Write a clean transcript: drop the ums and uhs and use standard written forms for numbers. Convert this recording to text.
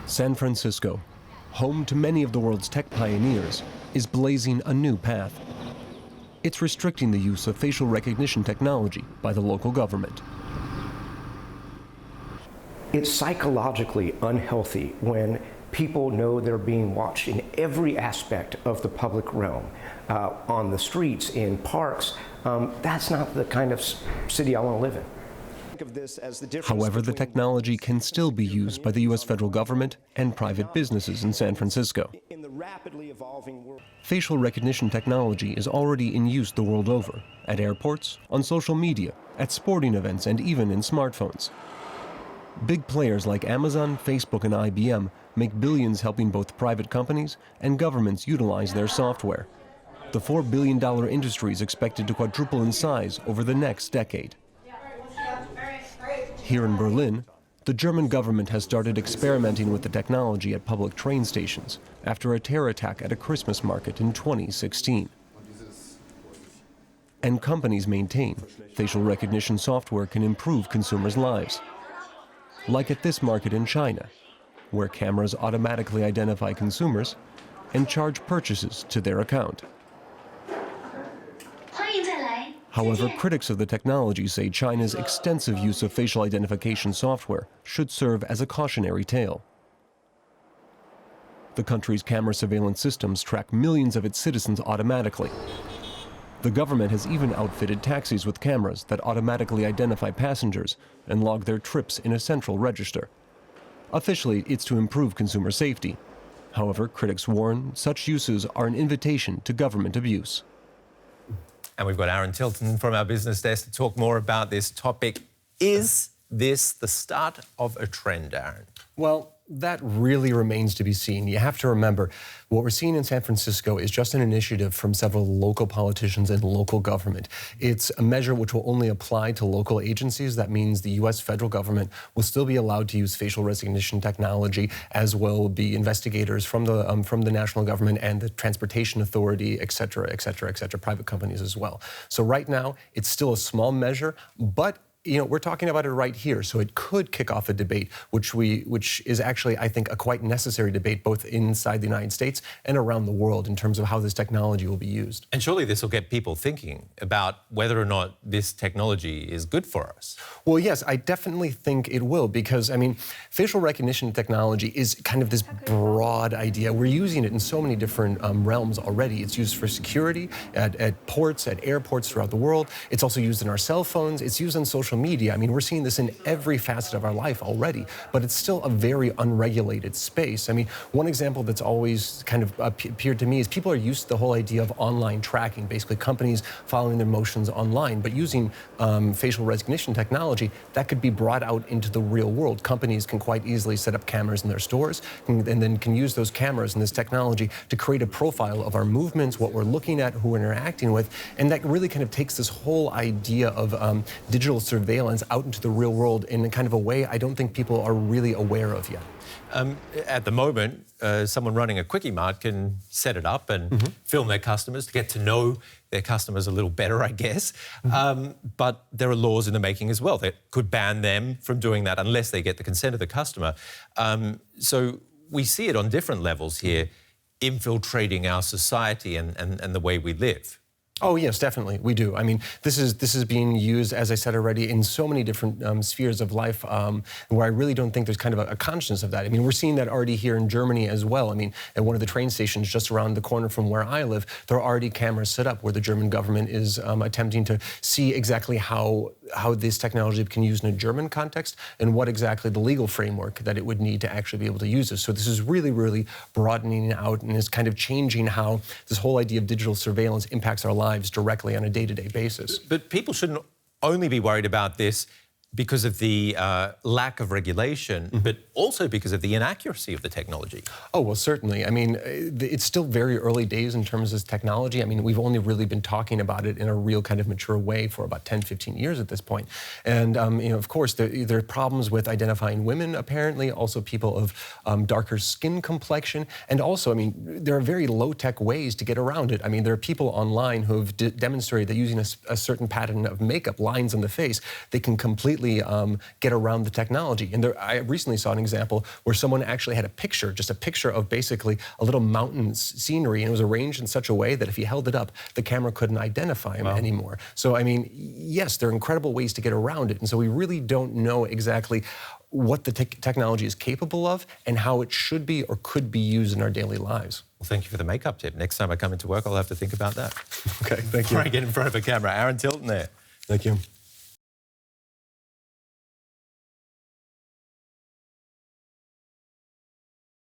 San Francisco, home to many of the world's tech pioneers, is blazing a new path. It's restricting the use of facial recognition technology by the local government. It's psychologically unhealthy when people know they're being watched in every aspect of the public realm, on the streets, in parks. That's not the kind of city I want to live in. However, the technology can still be used by the U.S. federal government and private businesses in San Francisco. Facial recognition technology is already in use the world over, at airports, on social media, at sporting events, and even in smartphones. Big players like Amazon, Facebook, and IBM make billions helping both private companies and governments utilize their software. The $4 billion industry is expected to quadruple in size over the next decade. Here in Berlin, the German government has started experimenting with the technology at public train stations after a terror attack at a Christmas market in 2016. And companies maintain facial recognition software can improve consumers' lives. Like at this market in China, where cameras automatically identify consumers and charge purchases to their account. However, critics of the technology say China's extensive use of facial identification software should serve as a cautionary tale. The country's camera surveillance systems track millions of its citizens automatically. The government has even outfitted taxis with cameras that automatically identify passengers and log their trips in a central register. Officially, it's to improve consumer safety. However, critics warn such uses are an invitation to government abuse. And we've got Aaron Tilton from our business desk to talk more about this topic. Is this the start of a trend, Aaron? Well, that really remains to be seen. You have to remember, what we're seeing in San Francisco is just an initiative from several local politicians and local government. It's a measure which will only apply to local agencies. That means the U.S. federal government will still be allowed to use facial recognition technology, as will be investigators from the national government and the transportation authority, et cetera, et cetera, et cetera, private companies as well. So right now, it's still a small measure, but we're talking about it right here, so it could kick off a debate, which is actually, I think, a quite necessary debate both inside the United States and around the world in terms of how this technology will be used. And surely this will get people thinking about whether or not this technology is good for us. Well, yes, I definitely think it will, because, facial recognition technology is kind of this broad idea. We're using it in so many different realms already. It's used for security at ports, at airports throughout the world. It's also used in our cell phones. It's used on social media. We're seeing this in every facet of our life already, but it's still a very unregulated space. One example that's always kind of appeared to me is people are used to the whole idea of online tracking, basically companies following their motions online, but using facial recognition technology, that could be brought out into the real world. Companies can quite easily set up cameras in their stores and then can use those cameras and this technology to create a profile of our movements, what we're looking at, who we're interacting with, and that really kind of takes this whole idea of digital surveillance out into the real world in a kind of a way I don't think people are really aware of yet. At the moment, someone running a Quickie Mart can set it up and film their customers to get to know their customers a little better, I guess. But there are laws in the making as well that could ban them from doing that unless they get the consent of the customer. So we see it on different levels here, infiltrating our society and the way we live. Oh, yes, definitely. We do. This is being used, as I said already, in so many different spheres of life where I really don't think there's kind of a conscience of that. We're seeing that already here in Germany as well. At one of the train stations just around the corner from where I live, there are already cameras set up where the German government is attempting to see exactly how this technology can be used in a German context and what exactly the legal framework that it would need to actually be able to use this. So this is really, really broadening out and is kind of changing how this whole idea of digital surveillance impacts our lives directly on a day-to-day basis. But people shouldn't only be worried about this because of the lack of regulation, but also because of the inaccuracy of the technology. Oh, well, certainly. It's still very early days in terms of this technology. We've only really been talking about it in a real kind of mature way for about 10, 15 years at this point. And, of course, there are problems with identifying women, apparently, also people of darker skin complexion. And also, there are very low-tech ways to get around it. There are people online who have demonstrated that using a certain pattern of makeup, lines on the face, they can completely completely get around the technology. And I recently saw an example where someone actually had a picture, just a picture of basically a little mountain scenery, and it was arranged in such a way that if he held it up, the camera couldn't identify him anymore. So, I mean, yes, there are incredible ways to get around it. And so we really don't know exactly what the technology is capable of and how it should be or could be used in our daily lives. Well, thank you for the makeup tip. Next time I come into work, I'll have to think about that. Okay, thank you. Before I get in front of a camera. Aaron Tilton there. Thank you.